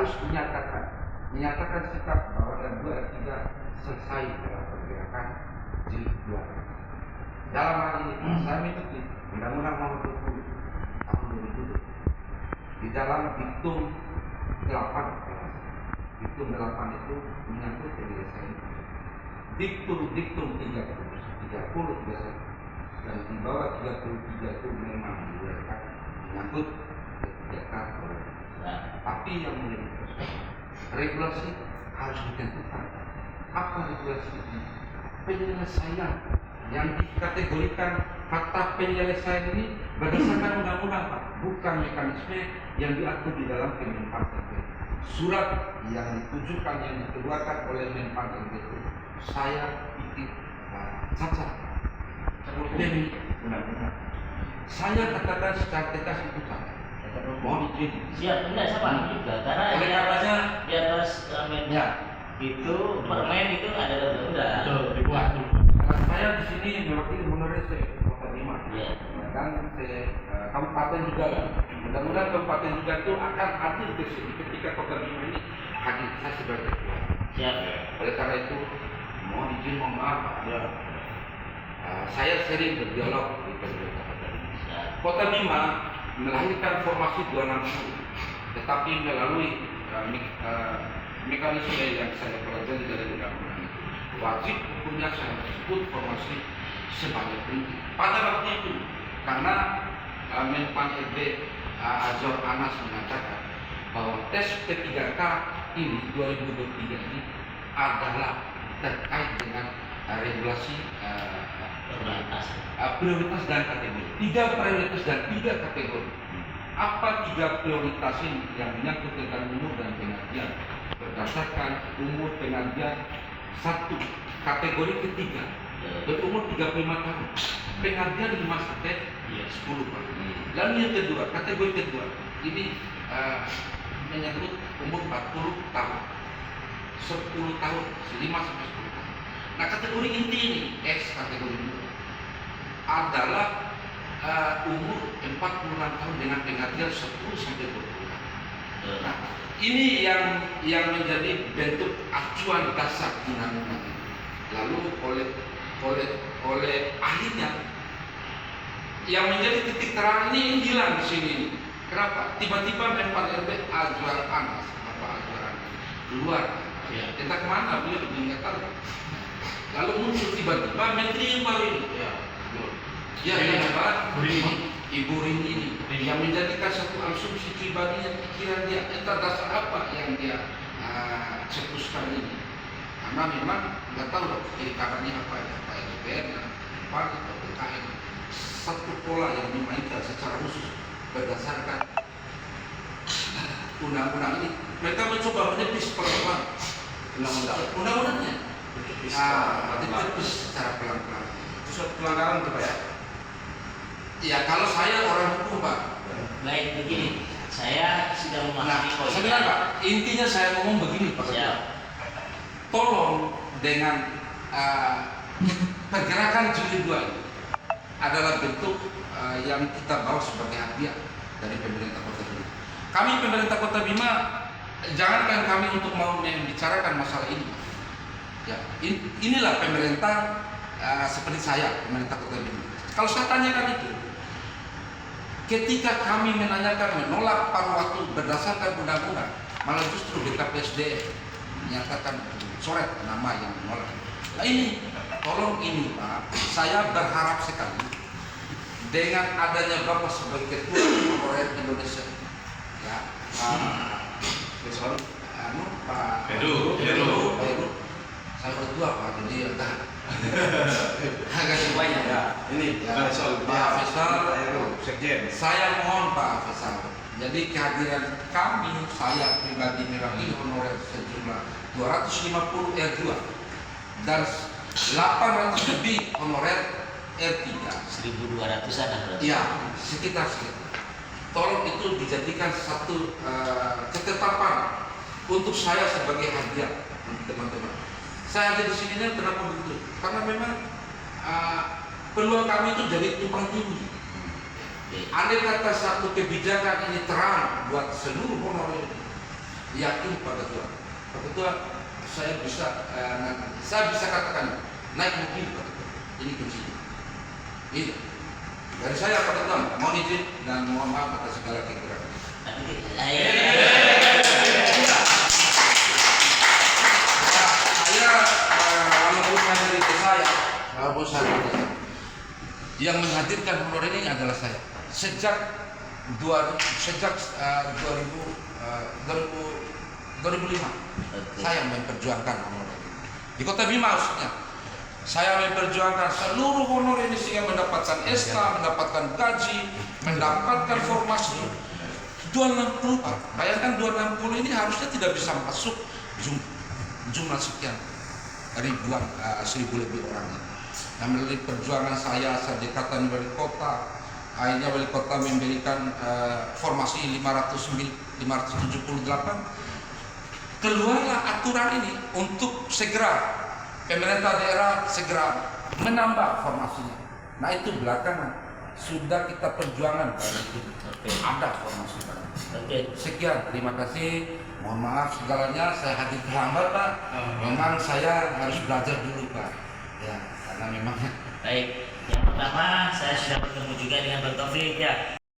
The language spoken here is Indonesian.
harus menyatakan sikap bahwa R2 R3 selesai dalam pergerakan jilid 2. Dalam hal ini saya mengikuti Undang-Undang Nomor 20 tahun 2000 di dalam diktum 8. Diktum 8 itu menyangkut penyelesaian diktum 31 dan di bawah 33 itu memang menyangkut kebijakan. Tapi yang menjadi regulasi harus ditentukan. Apa regulasi ini? Penyelesaian yang dikategorikan kata penyelesaian ini berdasarkan undang-undang, Pak, bukan mekanisme yang diatur di dalam Kemenpan RB. Surat yang ditujukan yang dikeluarkan oleh Menpan RB itu saya pikir cacat demi undang-undang. Saya katakan secara tegas itu cacat. Mohon izin. Siap, enggak sama juga karena oleh karenanya di atas ya itu permen itu ada undang-undang. Betul, dibuat. Saya di sini mewakili honorer Kota Bima dan kabupaten juga kan. Mudah-mudahan kabupaten juga itu akan hadir ke sini ketika Kota Bima ini hadir saya sebagai ketua. Siap. Oleh karena itu mohon izin, mohon maaf Pak. Saya sering berdialog di pemerintah Kota Bima. Kota Bima melahirkan formasi 260, tetapi melalui mekanisme yang saya pelajari dari undang-undang itu wajib hukumnya saya sebut formasi sebanyak ini pada waktu itu karena Menpan RB Azhar Anas mengatakan bahwa tes P3K ini 2023 ini adalah terkait dengan regulasi prioritas dan kategori. 3 prioritas dan 3 kategori. Apa 3 prioritas ini yang menyangkut tentang umur dan pengabdian? Berdasarkan umur pengabdian 1, kategori ketiga berumur 35 tahun, pengabdian 5 sampai 10 tahun. Lalu yang kedua, kategori kedua ini menyangkut umur 40 tahun, 10 tahun, 5 sampai 10 tahun. Nah, kategori inti ini, X kategori 2 adalah umur 46 tahun dengan pengabdian 10 sampai 20 tahun. Nah, ini yang menjadi bentuk acuan dasar undang-undang ini. Lalu oleh ahlinya yang menjadi titik terang ini hilang di sini. Kenapa? Tiba-tiba Menpan RB Azhar Anas keluar. Entah kemana beliau tidak tahu. Lalu muncul tiba-tiba menteri yang baru ini. Yang Ibu Rini ini yang menjadikan satu asumsi pribadi yang pikiran dia entah dasar apa yang dia cetuskan ini. Karena memang nggak tahu kiri kanannya apa ya, Pak SPN, Pak atau PKN. Satu pola yang dimainkan secara khusus berdasarkan undang-undang ini. Mereka mencoba menepis pelan-pelan undang-undangnya. Ditepis secara pelan-pelan. Itu suatu pelanggaran tuh Pak ya? Ya kalau saya orang hukum Pak. Baik, begini, saya sudah memahami poin. Sebenarnya Pak, intinya saya ngomong begini Pak. Tolong dengan pergerakan jilid 2 ini adalah bentuk yang kita bawa sebagai hadiah dari pemerintah Kota Bima. Kami pemerintah Kota Bima, jangankan kami untuk mau membicarakan masalah ini. Ya, inilah pemerintah seperti saya, pemerintah Kota Bima. Kalau saya tanyakan itu, ketika kami menolak paruh waktu berdasarkan undang-undang, malah justru BKPSDM menyatakan coret nama yang menolak. Nah ini, tolong ini Pak, saya berharap sekali dengan adanya Bapak sebagai Ketua Honorer Indonesia, ya, Pak Heru, saya berdua Pak, jadi agak semuanya ya. Ini ya, soal Pak Faisal, Sekjen. saya mohon Pak Faisal. Jadi kehadiran kami, saya pribadi mewakili honorer sejumlah 250 R2 dan 800 lebih honorer R3. 1.200-an berarti. Ya, sekitar sekitar. Tolong itu dijadikan satu ketetapan untuk saya sebagai hadiah teman-teman. Saya ada di sini kenapa begitu? Karena memang peluang kami itu jadi tumpang tindih. Andai kata satu kebijakan ini terang buat seluruh honorer yakin pada Tuhan. Pak Ketua, saya bisa katakan naik mobil Pak Ketua. Ini kuncinya. Ini dari saya Pak Ketua, mohon izin dan mohon maaf atas segala kekurangan. Walaupun mayoritas saya, walaupun yang menghadirkan honor ini adalah saya. Sejak 2005 saya memperjuangkan honor ini. Di Kota Bima maksudnya. Saya memperjuangkan seluruh honor ini sehingga mendapatkan SK, mendapatkan gaji, mendapatkan formasi. 260 Pak. Bayangkan 260 ini harusnya tidak bisa masuk jumlah sekian ribuan, 1000 lebih orang. Nah, melalui perjuangan saya dekatan wali kota, akhirnya wali kota memberikan formasi 578. Keluarlah aturan ini untuk segera pemerintah daerah segera menambah formasinya. Nah itu belakangan sudah kita perjuangan pada itu. Ada formasi Pak. Sekian, terima kasih. Mohon maaf segalanya saya hadir terlambat Pak. Memang saya harus belajar dulu Pak. Ya, karena memang. Baik, yang pertama saya sudah bertemu juga dengan Bang Taufik ya.